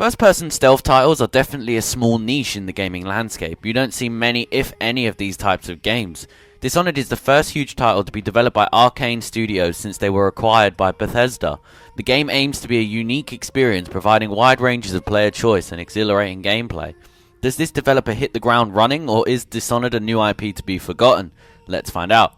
First-person stealth titles are definitely a small niche in the gaming landscape. You don't see many, if any, of these types of games. Dishonored is the first huge title to be developed by Arcane Studios since they were acquired by Bethesda. The game aims to be a unique experience, providing wide ranges of player choice and exhilarating gameplay. Does this developer hit the ground running, or is Dishonored a new IP to be forgotten? Let's find out.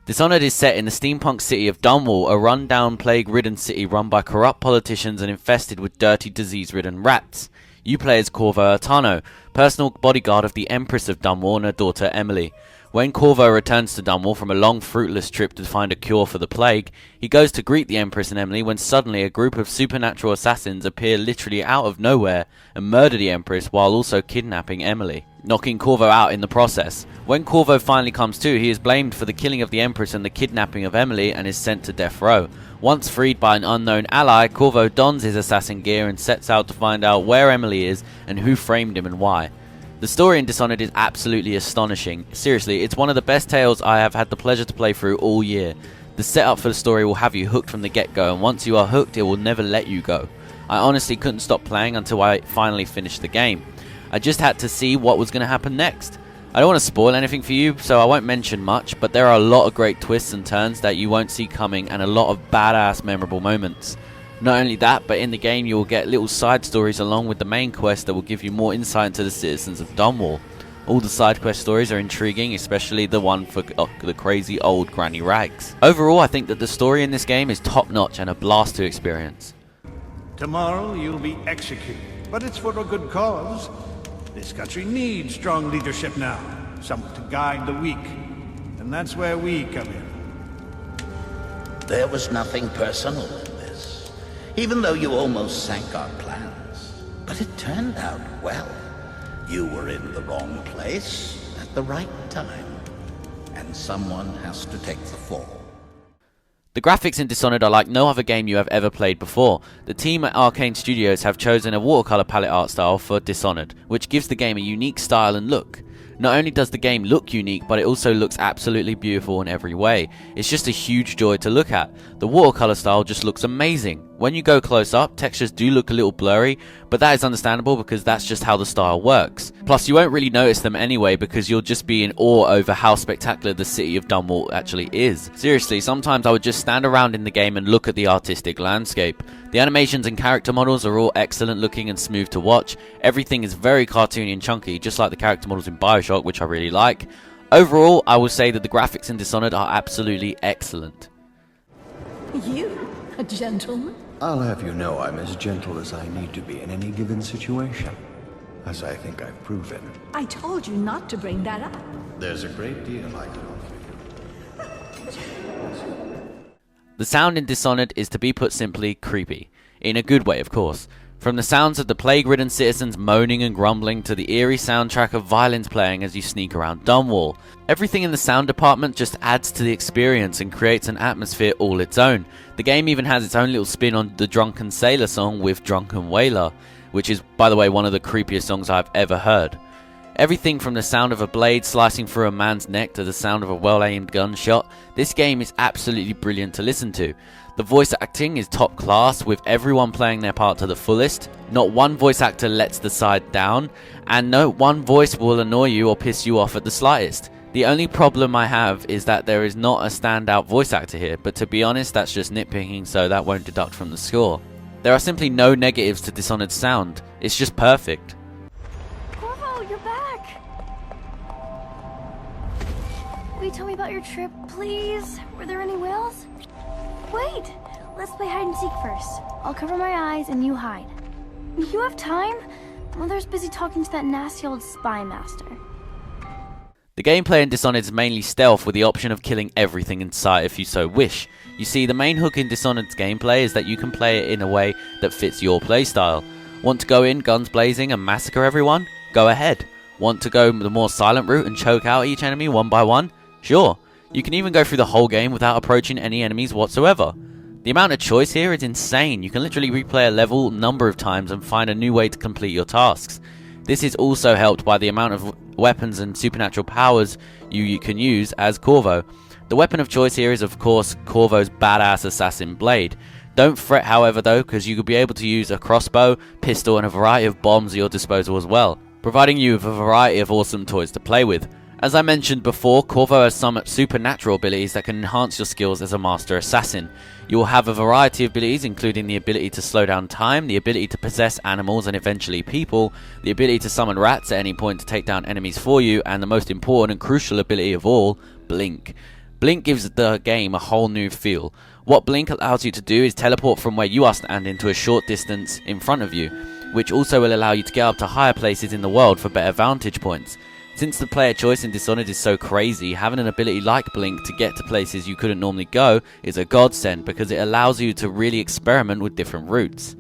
Dishonored is set in the steampunk city of Dunwall, a run-down, plague-ridden city run by corrupt politicians and infested with dirty, disease-ridden rats. You play as Corvo Artano, personal bodyguard of the Empress of Dunwall and her daughter Emily. When Corvo returns to Dunwall from a long, fruitless trip to find a cure for the plague, he goes to greet the Empress and Emily when suddenly a group of supernatural assassins appear literally out of nowhere and murder the Empress while also kidnapping Emily, knocking Corvo out in the process. When Corvo finally comes to, he is blamed for the killing of the Empress and the kidnapping of Emily and is sent to death row. Once freed by an unknown ally, Corvo dons his assassin gear and sets out to find out where Emily is and who framed him and why. The story in Dishonored is absolutely astonishing. Seriously, it's one of the best tales I have had the pleasure to play through all year. The setup for the story will have you hooked from the get-go, and once you are hooked, it will never let you go. I honestly couldn't stop playing until I finally finished the game. I just had to see what was going to happen next. I don't want to spoil anything for you, so I won't mention much, but there are a lot of great twists and turns that you won't see coming and a lot of badass memorable moments. Not only that, but in the game you will get little side stories along with the main quest that will give you more insight into the citizens of Dunwall. All the side quest stories are intriguing, especially the one for the crazy old Granny Rags. Overall, I think that the story in this game is top notch and a blast to experience. Tomorrow you'll be executed, but it's for a good cause. This country needs strong leadership now, someone to guide the weak, and that's where we come in. There was nothing personal in this, even though you almost sank our plans. But it turned out well. You were in the wrong place at the right time, and someone has to take the fall. The graphics in Dishonored are like no other game you have ever played before. The team at Arcane Studios have chosen a watercolor palette art style for Dishonored, which gives the game a unique style and look. Not only does the game look unique, but it also looks absolutely beautiful in every way. It's just a huge joy to look at. The watercolor style just looks amazing. When you go close up, textures do look a little blurry, but that is understandable because that's just how the style works. Plus, you won't really notice them anyway because you'll just be in awe over how spectacular the city of Dunwall actually is. Seriously, sometimes I would just stand around in the game and look at the artistic landscape. The animations and character models are all excellent looking and smooth to watch. Everything is very cartoony and chunky, just like the character models in Bioshock, which I really like. Overall, I will say that the graphics in Dishonored are absolutely excellent. You, a gentleman? I'll have you know I'm as gentle as I need to be in any given situation, as I think I've proven. I told you not to bring that up. There's a great deal I can offer you. The sound in Dishonored is, to be put simply, creepy. In a good way, of course. From the sounds of the plague-ridden citizens moaning and grumbling to the eerie soundtrack of violins playing as you sneak around Dunwall. Everything in the sound department just adds to the experience and creates an atmosphere all its own. The game even has its own little spin on the Drunken Sailor song with Drunken Whaler, which is, by the way, one of the creepiest songs I've ever heard. Everything from the sound of a blade slicing through a man's neck to the sound of a well-aimed gunshot, this game is absolutely brilliant to listen to. The voice acting is top class, with everyone playing their part to the fullest. Not one voice actor lets the side down, and no one voice will annoy you or piss you off at the slightest. The only problem I have is that there is not a standout voice actor here, but to be honest, that's just nitpicking, so that won't deduct from the score. There are simply no negatives to Dishonored's sound, it's just perfect. Corvo, you're back! Will you tell me about your trip, please? Were there any whales? Wait! Let's play hide and seek first. I'll cover my eyes and you hide. You have time? Mother's busy talking to that nasty old spy master. The gameplay in Dishonored is mainly stealth with the option of killing everything in sight if you so wish. You see, the main hook in Dishonored's gameplay is that you can play it in a way that fits your playstyle. Want to go in guns blazing and massacre everyone? Go ahead. Want to go the more silent route and choke out each enemy one by one? Sure. You can even go through the whole game without approaching any enemies whatsoever. The amount of choice here is insane. You can literally replay a level a number of times and find a new way to complete your tasks. This is also helped by the amount of weapons and supernatural powers you can use as Corvo. The weapon of choice here is of course Corvo's badass assassin blade. Don't fret however though, because you could be able to use a crossbow, pistol and a variety of bombs at your disposal as well, providing you with a variety of awesome toys to play with. As I mentioned before, Corvo has some supernatural abilities that can enhance your skills as a master assassin. You will have a variety of abilities, including the ability to slow down time, the ability to possess animals and eventually people, the ability to summon rats at any point to take down enemies for you, and the most important and crucial ability of all, Blink. Blink gives the game a whole new feel. What Blink allows you to do is teleport from where you are standing to a short distance in front of you, which also will allow you to get up to higher places in the world for better vantage points. Since the player choice in Dishonored is so crazy, having an ability like Blink to get to places you couldn't normally go is a godsend because it allows you to really experiment with different routes.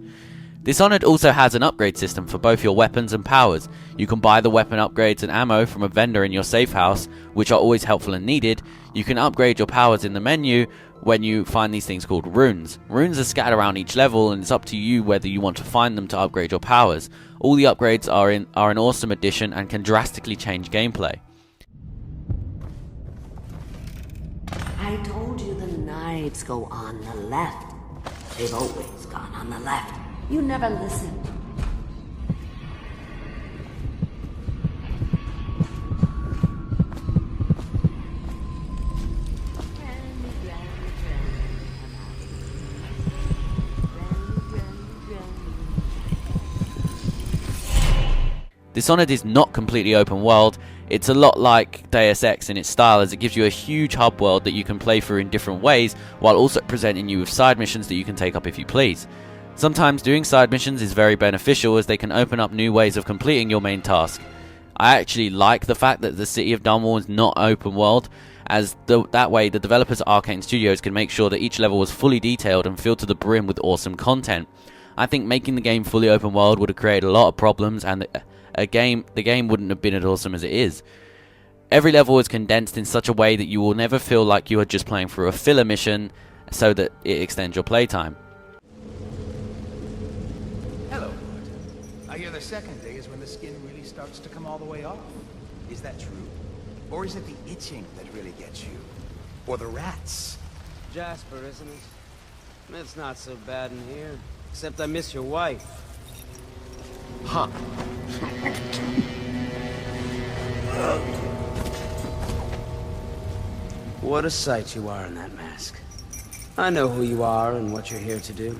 Dishonored also has an upgrade system for both your weapons and powers. You can buy the weapon upgrades and ammo from a vendor in your safe house, which are always helpful and needed. You can upgrade your powers in the menu when you find these things called runes. Runes are scattered around each level, and it's up to you whether you want to find them to upgrade your powers. All the upgrades are an awesome addition and can drastically change gameplay. I told you the knives go on the left. They've always gone on the left. You never listened. Dishonored is not completely open world. It's a lot like Deus Ex in its style, as it gives you a huge hub world that you can play through in different ways, while also presenting you with side missions that you can take up if you please. Sometimes doing side missions is very beneficial, as they can open up new ways of completing your main task. I actually like the fact that the City of Dunwall is not open world, as that way the developers at Arcane Studios can make sure that each level was fully detailed and filled to the brim with awesome content. I think making the game fully open world would have created a lot of problems, and the game wouldn't have been as awesome as it is. Every level is condensed in such a way that you will never feel like you are just playing through a filler mission, so that it extends your playtime. Hello. I hear the second day is when the skin really starts to come all the way off. Is that true? Or is it the itching that really gets you? Or the rats? Jasper, isn't it? It's not so bad in here. Except I miss your wife. Huh. What a sight you are in that mask. I know who you are and what you're here to do.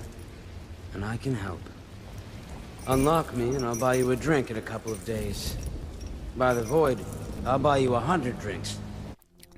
And I can help. Unlock me and I'll buy you a drink in a couple of days. By the Void, I'll buy you 100 drinks.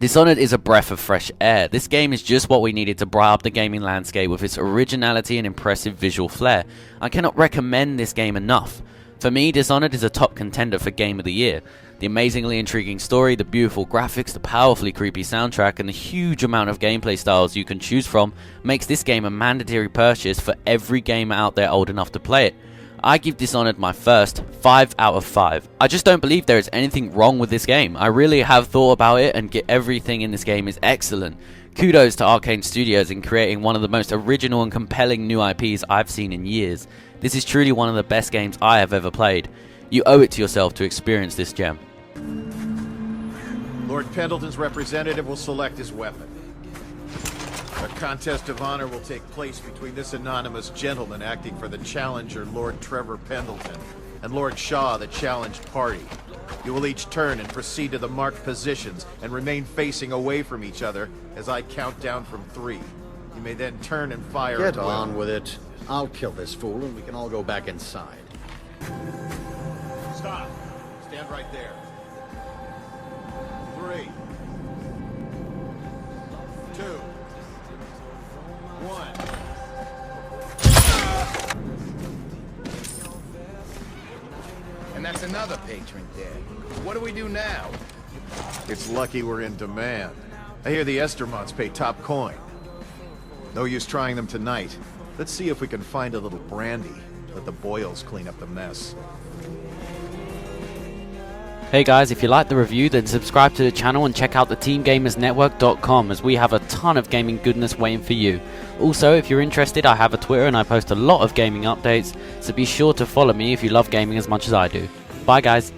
Dishonored is a breath of fresh air. This game is just what we needed to brighten up the gaming landscape with its originality and impressive visual flair. I cannot recommend this game enough. For me, Dishonored is a top contender for Game of the Year. The amazingly intriguing story, the beautiful graphics, the powerfully creepy soundtrack, and the huge amount of gameplay styles you can choose from makes this game a mandatory purchase for every gamer out there old enough to play it. I give Dishonored my first 5 out of 5. I just don't believe there is anything wrong with this game. I really have thought about it, and everything in this game is excellent. Kudos to Arcane Studios in creating one of the most original and compelling new IPs I've seen in years. This is truly one of the best games I have ever played. You owe it to yourself to experience this gem. Lord Pendleton's representative will select his weapon. A contest of honor will take place between this anonymous gentleman acting for the challenger, Lord Trevor Pendleton, and Lord Shaw, the challenged party. You will each turn and proceed to the marked positions and remain facing away from each other as I count down from 3. You may then turn and fire. Get on with it. I'll kill this fool and we can all go back inside. Stop. Stand right there. 3, 2, 1. And that's another patron dead. What do we do now? It's lucky we're in demand. I hear the Estermonts pay top coin. No use trying them tonight. Let's see if we can find a little brandy. Let the Boyles clean up the mess. Hey guys, if you liked the review, then subscribe to the channel and check out the TeamGamersNetwork.com, as we have a ton of gaming goodness waiting for you. Also, if you're interested, I have a Twitter and I post a lot of gaming updates, so be sure to follow me if you love gaming as much as I do. Bye guys.